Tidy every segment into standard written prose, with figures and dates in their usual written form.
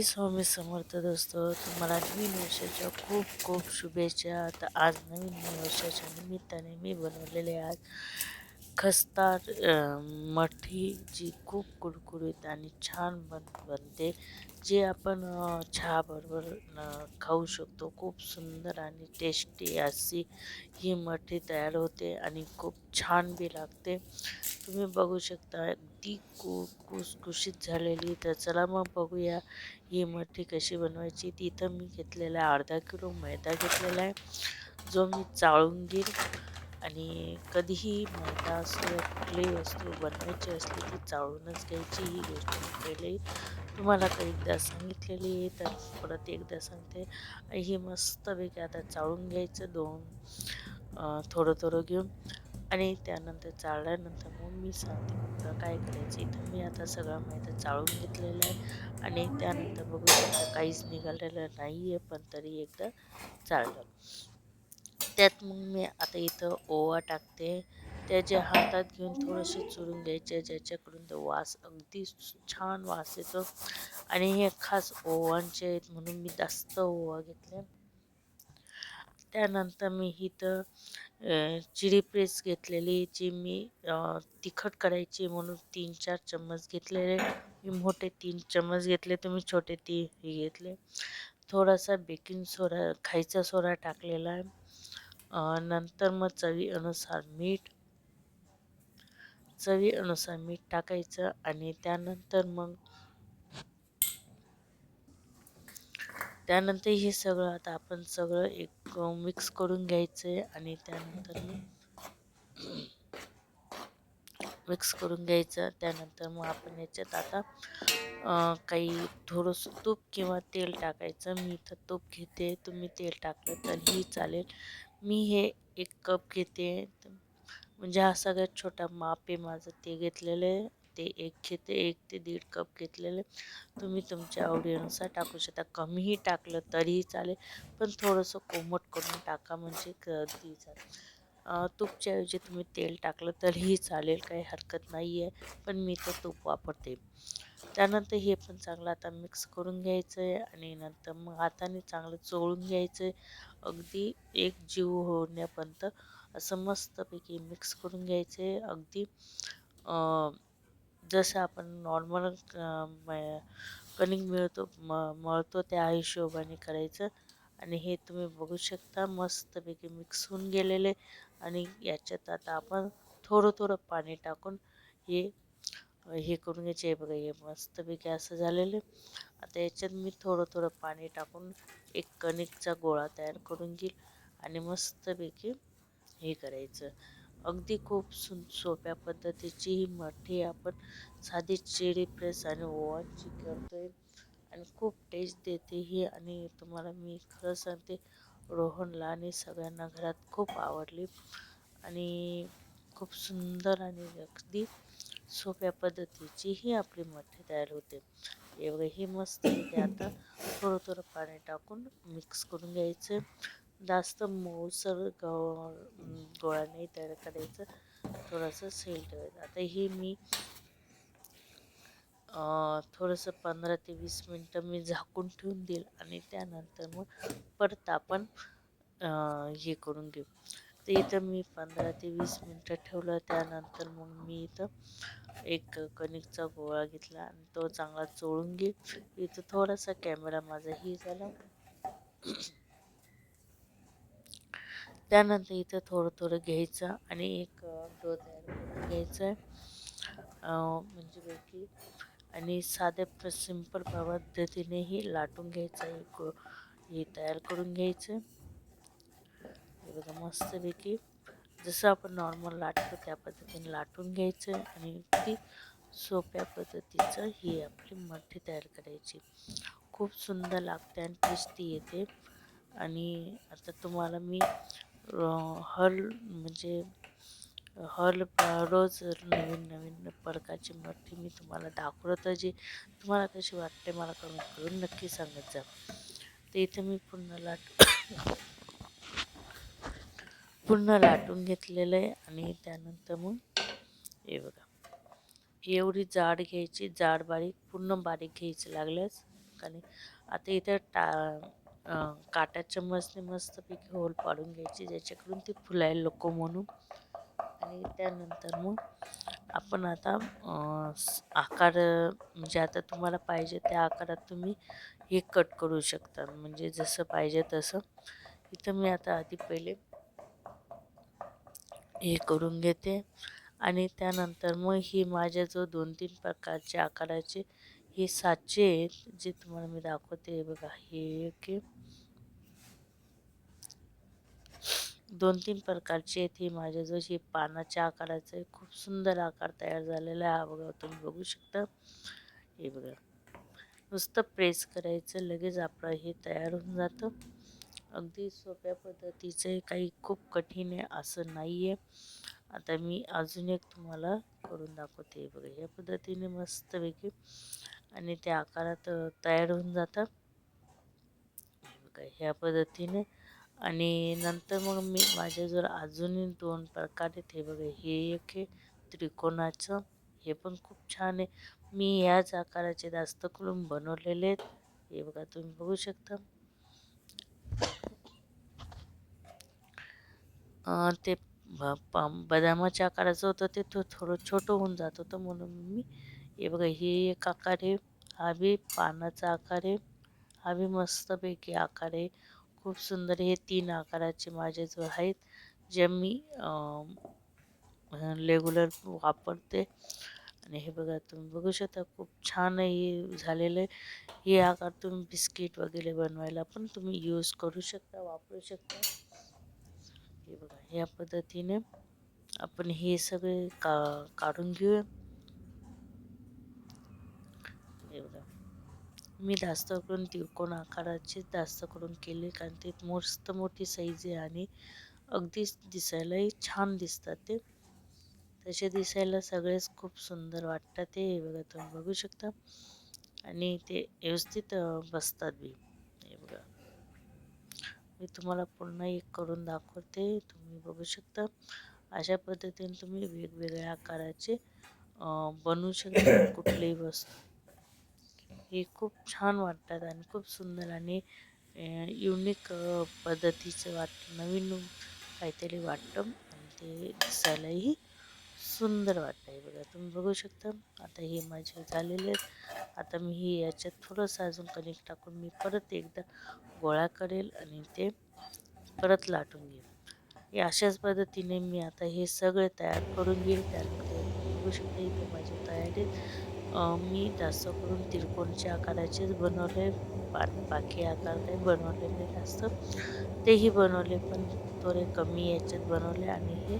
श्री स्वामी समर्थ दोस्त, तुम्हाला नवीन वर्षाच्या खूप खूप शुभेच्छा. तर आज नवीन वर्षाच्या निमित्ताने मी बनवलेले आज खस्ता मठी, जी खूप कुरकुरीत आणि छान बनते, जे आपण चहाबरोबर खाऊ शकतो. खूप सुंदर आणि टेस्टी अशी ही मठी तयार होते आणि खूप छान बी लागते. तुम्ही बघू शकता अगदी कुसकुशीत झालेली. तर चला मग बघूया ही मठी कशी बनवायची. तिथं मी घेतलेला आहे अर्धा किलो मैदा घेतलेला आहे, जो मी चाळून घेईल. आणि कधीही मैदा असो या कुठलीही वस्तू बनवायची असली ती चाळूनच घ्यायची. ही गोष्ट मी पहिलेही तुम्हाला एकदा सांगितलेली आहे, तर परत एकदा सांगते. ही मस्तपैकी आता चाळून घ्यायचं थोडं थोडं घेऊन. आणि त्यानंतर चाळल्यानंतर मग मी सांगते पुढं काय करायचं. इथं मी आता सगळा मैदा चाळून घेतलेला आहे आणि त्यानंतर बघू शकता काहीच निघालेलं नाही आहे, पण तरी एकदा चाळलं. त्यात मग मी आता इथं ओवा टाकते. त्याच्या हातात घेऊन थोडेसे चुरून घ्यायचे, ज्याच्याकडून तो वास अगदी छान वास येतो. आणि हे खास ओवांचे आहेत म्हणून मी जास्त ओवा घेतले. त्यानंतर मी इथं चिली प्रेस घेतलेली, जी मी तिखट करायची म्हणून 3-4 चम्मच घेतलेले. मी मोठे 3 चम्मच घेतले, तुम्ही छोटे हे घेतले. थोडासा बेकिंग सोडा, खायचा सोडा टाकलेला आहे. नंतर मग चवीनुसार मीठ टाकायचं. आणि त्यानंतर हे सगळं आता आपण सगळं एक मिक्स करून घ्यायचं आहे. आणि त्यानंतर त्यानंतर मग आपण याच्यात आता काही थोडंसं तूप किंवा तेल टाकायचं. मी इथं तूप घेते, तुम्ही तेल टाकलं तरीही चालेल. मी हे 1 कप घेते, म्हणजे हा सगळ्यात छोटा माप आहे माझं, ते घेतलेलं आहे. ते 1 घेते, 1 ते 1.5 कप घेतलेले. तुम्ही तुमच्या आवडीनुसार टाकू शकता. कमीही टाकलं तरीही चालेल, पण थोडंसं कोमट करून टाका, म्हणजे कधी तूपच्या ऐवजी तुम्ही तेल टाकलं तरीही चालेल, काही हरकत नाही आहे, पण मी तर तूप वापरते. त्यानंतर हे पण चांगलं आता मिक्स करून घ्यायचं आहे. आणि नंतर मग हाताने चांगलं चोळून घ्यायचं आहे, अगदी एक जीव होण्यापर्यंत असं मस्तपैकी मिक्स करून घ्यायचं आहे. अगदी जसं आपण नॉर्मल कणिक मळतो त्या हिशोबाने करायचं. आणि हे तुम्ही बघू शकता मस्तपैकी मिक्स होऊन गेलेले. आणि याच्यात आता आपण थोडं थोडं पाणी टाकून हे करून घ्यायचे. हे बघा, हे मस्तपैकी असं झालेलं. आता याच्यात मी थोडं थोडं पाणी टाकून एक कणिकचा गोळा तयार करून घेईल आणि मस्तपैकी हे करायचं. अगदी खूप सोप्या पद्धतीची ही मठी आपण साधी चिली प्रेस आणि ओव्हनची करतोय आणि खूप टेस्ट देते ही. आणि तुम्हाला मी खरं सांगते, रोहनला आणि सगळ्यांना घरात खूप आवडली आणि खूप सुंदर आणि अगदी सोप्या पद्धतीची ही आपली मठी तयार होते. एवढं ही मस्त आता थोडं थोडं पाणी टाकून मिक्स करून घ्यायचं. जास्त मऊसर गोळा नाही तयार करायचं, थोडंसं सैल ठेवायचं. आता ही मी थोडंसं 15 ते 20 मिनटं मी झाकून ठेवून देईल. आणि त्यानंतर मग परत आपण हे करून घेऊ. तर इथं मी 15 ते 20 मिनटं ठेवलं. त्यानंतर मग मी इथं एक कणिकचा गोळा घेतला आणि तो चांगला चोळून घेईल. इथं थोडासा कॅमेरा माझा ही झाला. त्यानंतर इथं थोडं थोडं घ्यायचं आणि एक डो तयार करून घ्यायचं आहे, म्हणजे पैकी. आणि साध्या सिंपल पद्धतीनेही लाटून घ्यायचं आहे. हे तयार करून घ्यायचं. हे बघा मस्तपैकी जसं आपण नॉर्मल लाटतो त्या पद्धतीने लाटून घ्यायचं. आणि अगदी सोप्या पद्धतीचं ही आपली मठी तयार करायची. खूप सुंदर लागते आणि टेस्टी येते. आणि आता तुम्हाला मी म्हणजे रोज नवीन नवीन प्रकारची मठी मी तुम्हाला दाखवत, जी तुम्हाला कशी वाटते मला कमेंट करून नक्की सांगत जा. तर इथे मी पूर्ण लाटून घेतलेलं आहे. आणि त्यानंतर मग हे बघा, एवढी जाड घ्यायची, जाड बारीक पूर्ण बारीक घ्यायची लागल्यास. चमकाने. आता इथं काटा चम्मचने मस्तपैकी होल पाडून घ्यायची ज्याच्याकडून ती फुलायला नको म्हणून. आणि त्यानंतर मग आपण आता आकार म्हणजे आता तुम्हाला पाहिजे त्या आकारात तुम्ही हे कट करू शकता, म्हणजे जसं पाहिजे तसं. इथं मी आता आधी पहिले हे करून घेते आणि त्यानंतर मग ही माझ्या जो 2-3 प्रकारचे आकाराचे हे साचे आहेत जे तुम्हाला मी दाखवते. बघा हे एक 2-3 प्रकारचे आहेत. हे माझ्याजवळ हे पानाच्या आकाराचे खूप सुंदर आकार तयार झालेला आहे. हा बघा, तुम्ही बघू शकता. हे बघा, नुसतं प्रेस करायचं लगेच आपलं हे तयार होऊन जातं. अगदी सोप्या पद्धतीचं, काही खूप कठीण आहे असं नाही आहे. आता मी अजून एक तुम्हाला करून दाखवते. बघा, या पद्धतीने मस्तपैकी आणि त्या आकारात तयार होऊन जातात. बघा ह्या पद्धतीने. आणि नंतर मग मी माझ्याजवळ अजूनही 2 प्रकार आहेत. हे बघा, हे एक आहे त्रिकोणाचं, हे पण खूप छान आहे. मी याच आकाराचे जास्त करून बनवलेले आहेत. हे बघा, तुम्ही बघू शकता. ते बदामाच्या आकाराचं होतं, ते थोडं छोटं होऊन जात होतं म्हणून मी. हे बघा, हे एक आकार आहे. हा बी पानाचा आकार आहे. हा बी मस्तपैकी आकार आहे, खूप सुंदर. हे 3 आकाराचे माझ्याजवळ आहेत जे मी रेग्युलर वापरते. आणि हे बघा, तुम्ही बघू शकता, खूप छान हे झालेलं आहे. हे आकार तुम्ही बिस्किट वगैरे बनवायला पण तुम्ही यूज करू शकता, वापरू शकता. हे बघा, या पद्धतीने आपण हे सगळे काढून घेऊया. हे बघा, मी जास्त करून त्रिकोण आकाराचे जास्त करून केले, कारण ते मस्त मोठी साईज आहे आणि अगदीच दिसायलाही छान दिसतात. ते तसे दिसायला सगळेच खूप सुंदर वाटतात. ते हे बघा, तुम्ही बघू शकता. आणि ते व्यवस्थित बसतात बी. हे बघा, मी तुम्हाला पुन्हा एक करून दाखवते, तुम्ही बघू शकता. अशा पद्धतीने तुम्ही वेगवेगळ्या आकाराचे बनवू शकता कुठलीही वस्तू. हे खूप छान वाटतात आणि खूप सुंदर आणि युनिक पद्धतीचं वाटतं, नवीन काहीतरी वाटतं आणि ते दिसायलाही सुंदर वाटतं. आहे बघा, तुम्ही बघू शकता. आता हे माझे झालेले आहेत. आता मी हे याच्यात थोडंसं अजून कणिक टाकून मी परत एकदा गोळा करेल आणि ते परत लाटून घेईल. हे अशाच पद्धतीने मी आता हे सगळे तयार करून घेईल. त्यानंतर तुम्ही बघू शकता इथं माझी तयारीत मी जास्त करून त्रिकोणच्या आकाराचेच बनवले. बाकी आकार काही बनवलेले जास्त, तेही बनवले पण थोडे कमी याच्यात बनवले आणि हे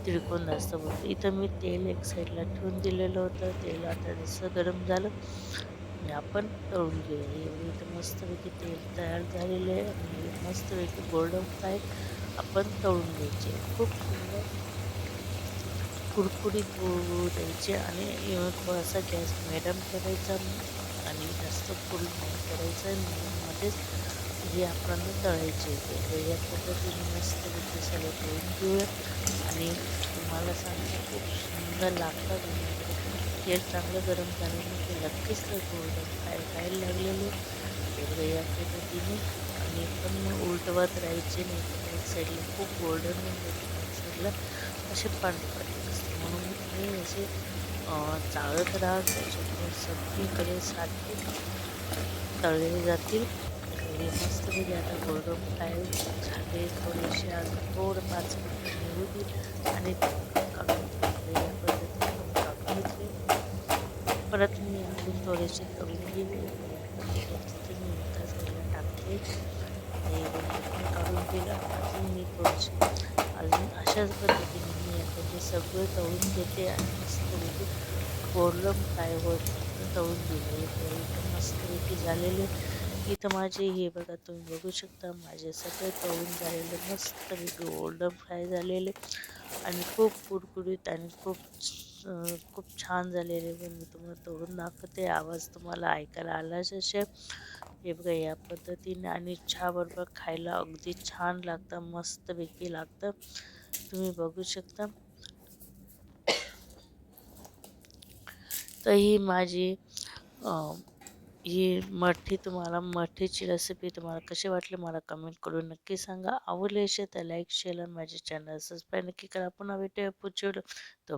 त्रिकोण जास्त बनवले. इथं मी तेल एक साईडला ठेवून दिलेलं होतं. तेल आता जसं गरम झालं आणि आपण तळून घेऊया. हे बघा, इथं मस्तपैकी तेल तयार झालेलं आहे आणि हे मस्तपैकी गोल्डन फ्राय आपण तळून घ्यायचे. खूप सुंदर कुरकुरीत होऊ द्यायचे आणि थोडासा गॅस मिडियम ठेवायचा आणि जास्त फुल नाही करायचं. मिडियममध्येच हे आपल्याला तळायचे होते. या पद्धतीने मस्तपैकी सगळं तळून घेऊया. आणि तुम्हाला सांगते, खूप सुंदर लागतात आणि तेल चांगलं गरम झाल्याने ते लगेच तर गोल्डन फ्राय व्हायला लागलेले. एवढं या पद्धतीने आणि पण मग उलटवत राहायचे नाही, तर एक साईडला खूप गोल्डन होऊन जाते, एक साईडला असे पांढरे दिसते. म्हणून मी असे चाळत राहा, त्याच्यामुळे सगळीकडे सारखे तळले जातील. हे मस्तपैकी आता गोल्डन फ्राय झाले. थोडेसे अजून थोडं 5 मिनिटं निघू देईल आणि काढून घेईल. या पद्धतीने मी काढून घेतले. परत मी अजून थोडेसे तळून घेईल. या पद्धतीने मी एका साईडला टाकते. हे पण काढून घेईल. अजून मी थोडेसे अजून अशाच पद्धतीने मी आता हे सगळं तळून घेते आणि मस्तपैकी गोल्डन फ्राय होईपर्यंत तळून घेईल. हे इथं मस्तपैकी झालेले. इथं माझे हे बघा, तुम्ही बघू शकता, माझे सगळे तळून झालेले मस्तपैकी गोल्डन फ्राय झालेले आणि खूप कुरकुरीत आणि खूप छान झालेले. पण मी तुम्हाला तळून दाखवते, आवाज तुम्हाला ऐकायला आलाच असेल. हे बघा, या पद्धतीने आणि चहाबरोबर खायला अगदी छान लागतं, मस्तपैकी लागतं. तुम्ही बघू शकता. तर ही माझी ही मठीची रेसिपी तुम्हाला कशी वाटली मला कमेंट करून नक्की सांगा. आवडली असेल तर लाईक शेअर आणि माझे चॅनल सबस्क्राईब नक्की करा. पुन्हा भेटूया पुढच्या व्हिडिओ.